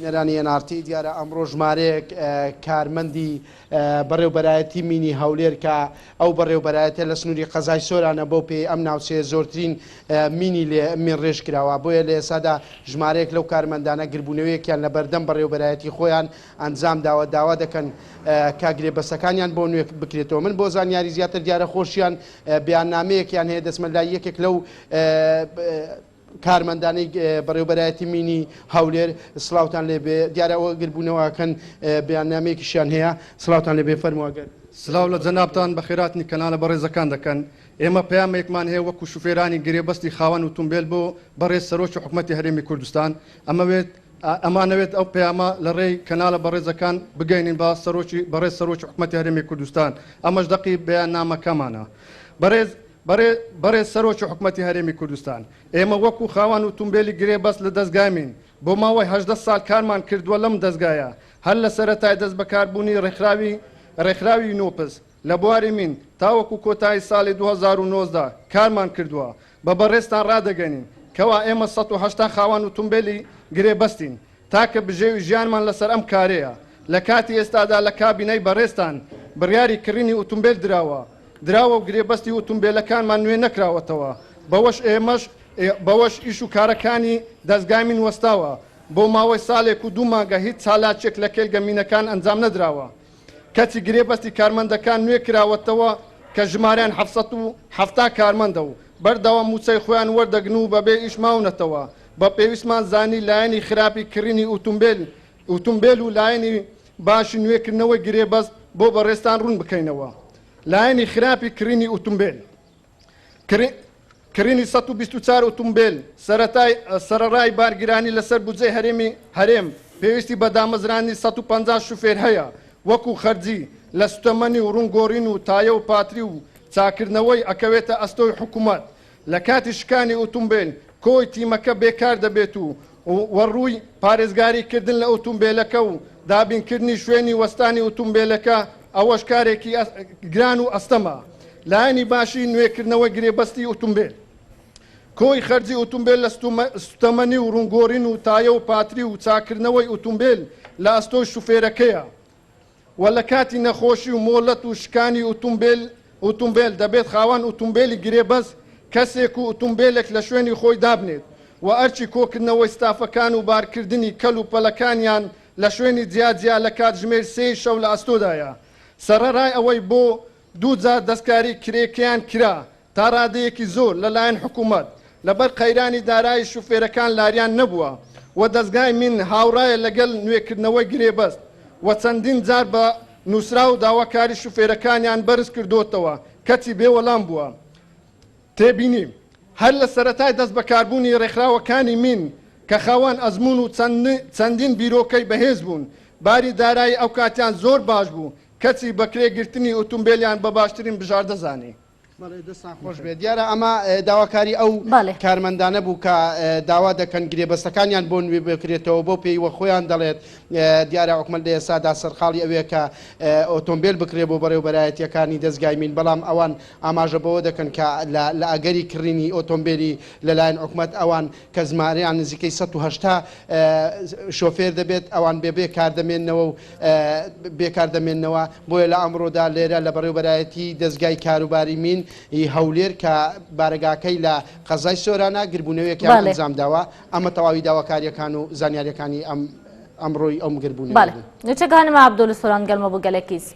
نەرانی NRT دیارە ئەمڕۆ ژمارەیەک کارمەندی بەڕێوەبەرایەتی مینی هەولێر کە ئەو بەڕێوەبەرایەتە لە سنووری قەزای سۆرانە بۆ پێی ئەم ناوچەیە زۆرترین مینی لێ من ڕێژ کراوە بۆیە لە ئێسادا ژمارەیەک لەو کارمەندانە گربوونەوەیەکیان لە بەردەم بەڕێوەبەرایەتی خۆیان ئەنجام داوا دەکەن کا گرێبەسەکانیان بۆ نوێ بکرێتەوە. من بۆ زانیاری زیاتر دیارە خۆشیان بیاننامەیەکیان هەیە دەستمەندای یەکێک لەو کارمەندانەی بەڕێوەبەرایەتی مینی هەولێر سڵاوتان لێبێ دیارەوە گربوونەوەکەن بیاننامەیەکیشیان هەیە سڵاوتان لێبێ فەرموواگەر. سلااو لە جەنابتان بە خێراتنی کەنالە بەڕێزەکان دەکەن. ئێمە پەیامێکمان هەیە وەکو شوفێرانی گرێبەستی خاوەن ئۆتۆمبیل بۆ بەڕێز سەرۆکی حکوومەتی هەرێمی کوردستان ئەمانەوێت ئەو پەیامە لە ڕێی کەنالە بەڕێزەکان بگەینین بە بەڕێز سەرۆکی حکوومەتی هەرێمی کوردستان. ئەمەش دەقی بەیاننامەکەمانە. بەڕێز سەرۆکی حکوومەتی هەرێمی کوردستان، ئێمە وەکو خاوەن ئۆتۆمبیلی گرێبەست لە دەستگامین بۆ ماوەی 18 ساڵ کارمان کردووە لەم دەستگایە هەر لە سەرەتای دەست بەکاربوونی ڕێکخراوی نۆپس لە بواری من تاوەکو کۆتایی ساڵی 2019 کارمان کردووە. بە بەڕێزتان ڕادەگەنین کەوا ئێمە 180 خاوەن ئۆتۆمبیلی گرێبەستین تاکە بژێوی ژیانمان لەسەر ئەم کارەیە. لە کاتی ئێستادا لە کابینەی بەڕێزتان بڕیاری کڕینی ئۆتۆمبیل دراوە و گرێبەستی ئۆتۆمبیلەکانمان نوێ نەکراوەتەوە. بەوەش ئیش و کارەکانی دەستگامین وەستاوە بۆ ماوەی ساڵێک و دوو مانگە هیچ چالاچێک لە کێلگەمینەکان ئەنجام نەدراوە. کەچی گرێبەستی کارمەندەکان نوێ کراوەتەوە کە ژمارەیان 770 کارمەندە و بەردەوام موچەی خۆیان وەردەگن و بەبێ ئیش ماونەتەوە. بە پێویستمان زانی لایەنی خراپی کڕینی ئۆتۆمبیل و لایەنی باشی نوێکردنەوەی گرێبەست بۆ بەڕێستان ڕوون بکەینەوە. لایەنی خراپی کڕینی ئۆتۆمبیل کڕینی 124 ئۆتۆمبیل سەرەڕای بارگیرانی لەسەر بودجەی هەرێم پێویستی بە دامەزرانی 150 شوفێر هەیە وەکو خەرجی لە سوتەمەنی و ڕوونگۆڕین و تایە و پاتری و چاکردنەوەی ئەکەوێتە ئەستۆی حکوومەت. لە کاتی شکانی ئۆتۆمبیل کۆی تیمەکە بێکار دەبێت و وەڕووی پارێزگاریکردن لە ئۆتۆمبیلەکە و دابینکردنی شوێنی وەستانی ئۆتۆمبیلەکە ئەوەش کارێکی گران و ئەستەمە. لایەنی باشی نوێکردنەوەی گرێبەستی ئۆتۆمبیل کۆی خەرجی ئۆتۆمبیل لە سوتەمەنی و ڕوونگۆڕین و تایە و پاتری و چاکردنەوەی ئۆتۆمبیل لە ئەستۆی شوفێرەکەیە. و لە کاتی نەخۆشی و مۆڵەت و شکانی ئۆتۆمبیل دەبێت خاوەن ئۆتۆمبیلی گرێبەست کەسێک و ئۆتۆمبیلێک لە شوێنی خۆی دابنێت و ئەرچی کۆکردنەوەی ستافەکان و بارکردنی کەل و پەلەکانیان لە شوێنی جیاجیا لە کات ژمێر 3 شەو لە ئەستۆدایە. سەرەڕای ئەوەی بۆ دوو جار دەستکاری کرێکیان کرا تا ڕادەیەکی زۆر لەلایەن حکوومەت لەبەر قەیرانی دارایی شوفێرەکان لاریان نەبووە و دەستگای من هاوڕایە لەگەڵ نوێکردنەوەی گرێبەست و چەندین جار بە نووسرا و داواکاری شوفێرەکانیان بەرز کردوتەوە کەچی بێوەڵام بووە. تێبینیم هەر لە سەرەتای دەست بەکاربوونی ڕێکخراوەکانی من کە خاوەن ئەزمون و چەندین بیرۆکەی بەهێز بوون باری دارایی ئەو کاتیان زۆر باش بوو کەچی بەکرێگرتنی ئۆتۆمبیلیان بە باشترین بژار دەزانی. دەستان خۆش بێت دیارە ئەمە داواکاری ئەو کارمەندانە بوو کە داوا دەکەن گرێبەستەکانیان بۆ نوێ بکرێتەوە بۆ پێیوە خۆیان دەڵێت دیارە حکومەت لە ئێستادا سەرخاڵی ئەوەیە کە ئۆتۆمبیل بکرێ بۆ بەڕێوەبەرایەتیەکانی دەستگای من بەڵام ئەوان ئاماژە بەوە دەکەن کە لە ئەگەری کڕینی ئۆتۆمبیلی لەلایەن حکومەت ئەوان کە ژمارەیان نزیکەی 180 شۆفێر دەبێت ئەوان بێ کاردەمێننەوە و بێکاردەمێننەوە بۆیە لە ئەمڕۆدا لێرە لە بەڕێوەبەرایەتی دەستگای کاروباری من هەولێر کە بارگاکەی لە قەزای سۆرانە گربوونەوەیەکیان ئەنجام داوە. ئەمە تەواوی داواکاریەکان و زانیاریەکانی ئەمڕۆی ئەم گربوونەوە. نوچەکانم عەبدوڵ سۆران گەلمە بۆ گەلێکیس.